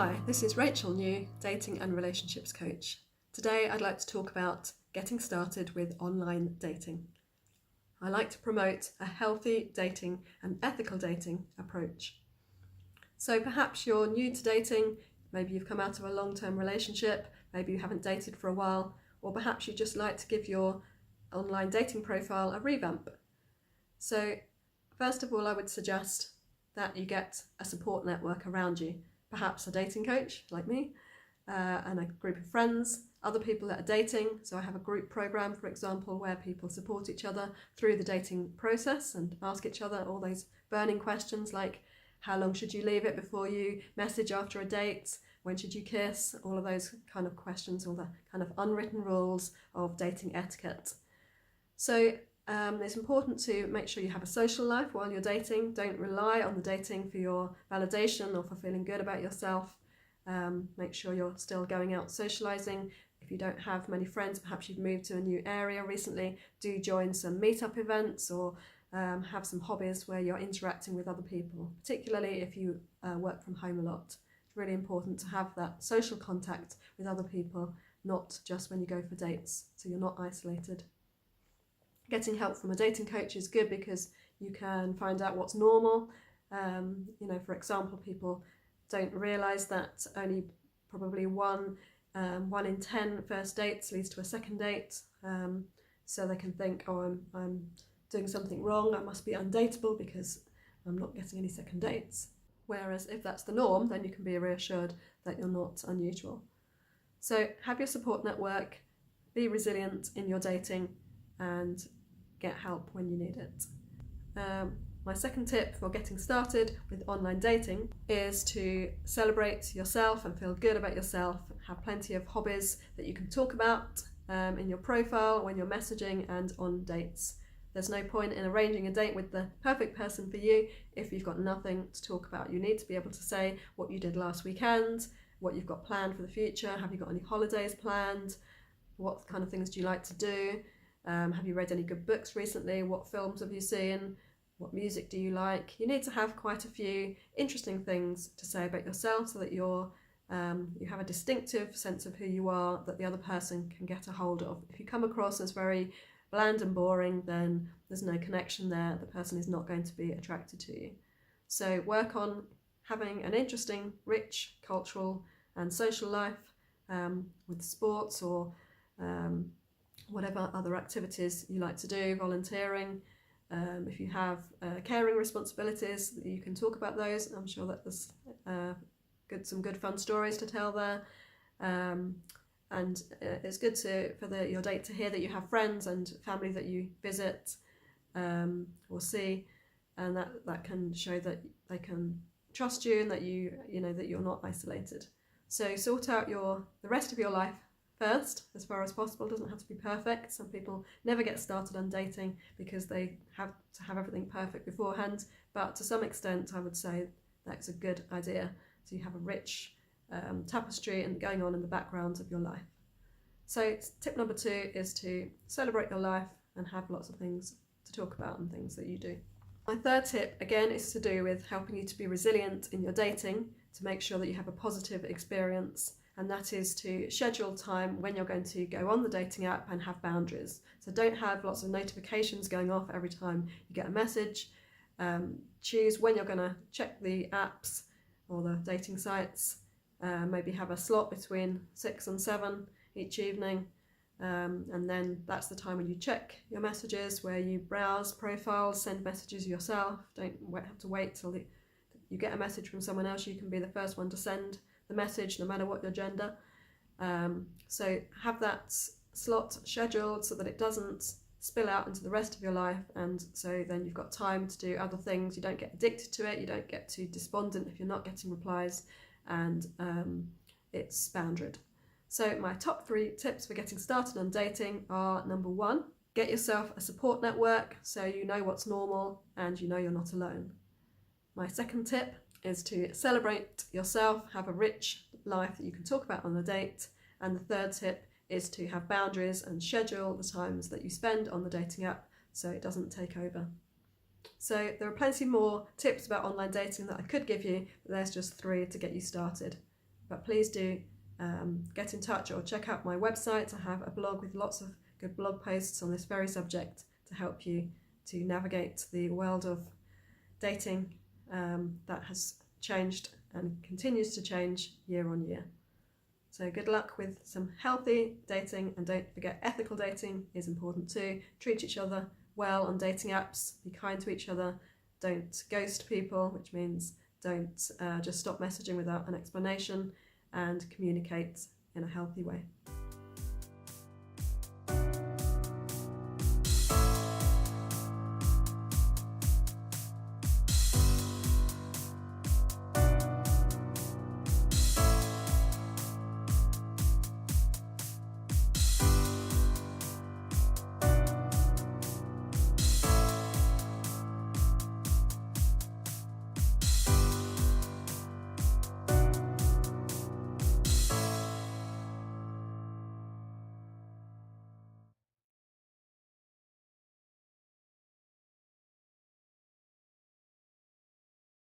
Hi, this is Rachel New, dating and relationships coach. Today I'd like to talk about getting started with online dating. I like to promote a healthy dating and ethical dating approach. So perhaps you're new to dating, maybe you've come out of a long-term relationship, maybe you haven't dated for a while, or perhaps you'd just like to give your online dating profile a revamp. So first of all, I would suggest that you get a support network around you. Perhaps a dating coach like me, and a group of friends, other people that are dating. So I have a group program, for example, where people support each other through the dating process and ask each other all those burning questions like how long should you leave it before you message after a date, when should you kiss, all of those kind of questions, all the kind of unwritten rules of dating etiquette. So it's important to make sure you have a social life while you're dating. Don't rely on the dating for your validation or for feeling good about yourself. Make sure you're still going out socializing. If you don't have many friends, perhaps you've moved to a new area recently, do join some meetup events or have some hobbies where you're interacting with other people, particularly if you work from home a lot. It's really important to have that social contact with other people, not just when you go for dates, so you're not isolated. Getting help from a dating coach is good because you can find out what's normal. For example, people don't realise that only probably one in 10 first dates leads to a second date. So they can think, oh, I'm doing something wrong, I must be undateable because I'm not getting any second dates. Whereas if that's the norm, then you can be reassured that you're not unusual. So have your support network, be resilient in your dating, and get help when you need it. My second tip for getting started with online dating is to celebrate yourself and feel good about yourself. Have plenty of hobbies that you can talk about in your profile, when you're messaging and on dates. There's no point in arranging a date with the perfect person for you if you've got nothing to talk about. You need to be able to say what you did last weekend, what you've got planned for the future, have you got any holidays planned, what kind of things do you like to do, have you read any good books recently, what films have you seen, what music do you like. You need to have quite a few interesting things to say about yourself so that you have a distinctive sense of who you are that the other person can get a hold of. If you come across as very bland and boring, then there's no connection there. The person is not going to be attracted to you. So work on having an interesting, rich, cultural and social life with sports or whatever other activities you like to do, volunteering. If you have caring responsibilities, you can talk about those. I'm sure that there's some good fun stories to tell there. And it's good for your date to hear that you have friends and family that you visit or see, and that can show that they can trust you and that that you're not isolated. So sort out the rest of your life first, as far as possible. It doesn't have to be perfect. Some people never get started on dating because they have to have everything perfect beforehand, but to some extent I would say that's a good idea. So you have a rich tapestry and going on in the background of your life. So tip number 2 is to celebrate your life and have lots of things to talk about and things that you do. My third tip, again, is to do with helping you to be resilient in your dating, to make sure that you have a positive experience, and that is to schedule time when you're going to go on the dating app and have boundaries. So don't have lots of notifications going off every time you get a message. Choose when you're going to check the apps or the dating sites. Maybe have a slot between 6 and 7 each evening, and then that's the time when you check your messages, where you browse profiles, send messages yourself. Don't have to wait till you get a message from someone else. You can be the first one to send the message, no matter what your gender. So have that slot scheduled so that it doesn't spill out into the rest of your life, and so then you've got time to do other things. You don't get addicted to it, you don't get too despondent if you're not getting replies, and it's boundaried. So my top 3 tips for getting started on dating are: number 1, get yourself a support network so you know what's normal and you know you're not alone. My second tip is to celebrate yourself, have a rich life that you can talk about on a date. And the third tip is to have boundaries and schedule the times that you spend on the dating app so it doesn't take over. So there are plenty more tips about online dating that I could give you, but there's just 3 to get you started. But please do get in touch or check out my website. I have a blog with lots of good blog posts on this very subject to help you to navigate the world of dating that has changed and continues to change year on year. So good luck with some healthy dating, and don't forget ethical dating is important too. Treat each other well on dating apps, be kind to each other, don't ghost people, which means don't just stop messaging without an explanation, and communicate in a healthy way.